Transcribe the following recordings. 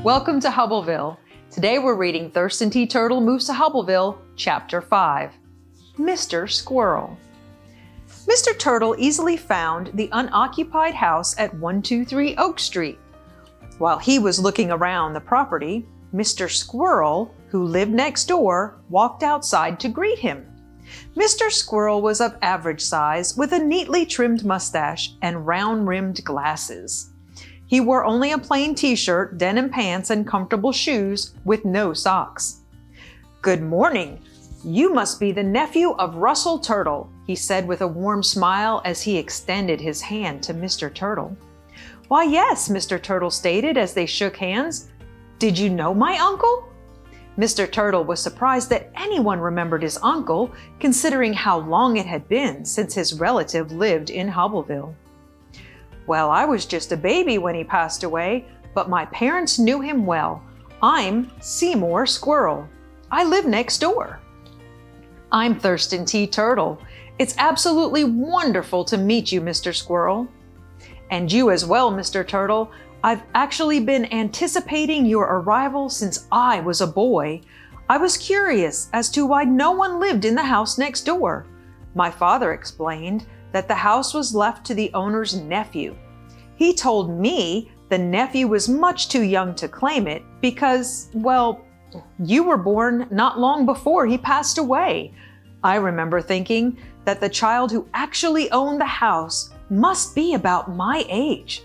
Welcome to Hubbleville. Today we're reading Thurston T. Turtle Moves to Hubbleville, Chapter 5, Mr. Squirrel. Mr. Turtle easily found the unoccupied house at 123 Oak Street. While he was looking around the property, Mr. Squirrel, who lived next door, walked outside to greet him. Mr. Squirrel was of average size with a neatly trimmed mustache and round-rimmed glasses. He wore only a plain t-shirt, denim pants, and comfortable shoes with no socks. "Good morning. You must be the nephew of Russell Turtle," he said with a warm smile as he extended his hand to Mr. Turtle. "Why, yes," Mr. Turtle stated as they shook hands. "Did you know my uncle?" Mr. Turtle was surprised that anyone remembered his uncle, considering how long it had been since his relative lived in Hubbleville. "Well, I was just a baby when he passed away, but my parents knew him well. I'm Seymour Squirrel. I live next door." "I'm Thurston T. Turtle. It's absolutely wonderful to meet you, Mr. Squirrel." "And you as well, Mr. Turtle. I've actually been anticipating your arrival since I was a boy. I was curious as to why no one lived in the house next door. My father explained that the house was left to the owner's nephew. He told me the nephew was much too young to claim it because, well, you were born not long before he passed away. I remember thinking that the child who actually owned the house must be about my age.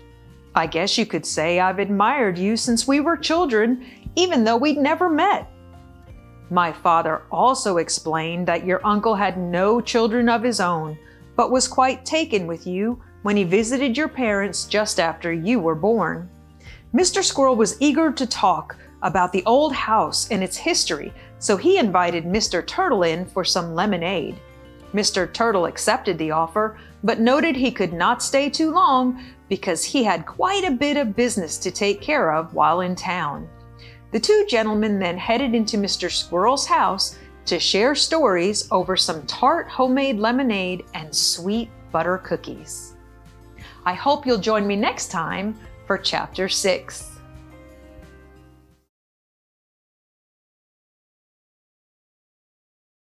I guess you could say I've admired you since we were children, even though we'd never met." My father also explained that your uncle had no children of his own, but was quite taken with you when he visited your parents just after you were born. Mr. Squirrel was eager to talk about the old house and its history, so he invited Mr. Turtle in for some lemonade. Mr. Turtle accepted the offer, but noted he could not stay too long because he had quite a bit of business to take care of while in town. The two gentlemen then headed into Mr. Squirrel's house to share stories over some tart homemade lemonade and sweet butter cookies. I hope you'll join me next time for Chapter 6.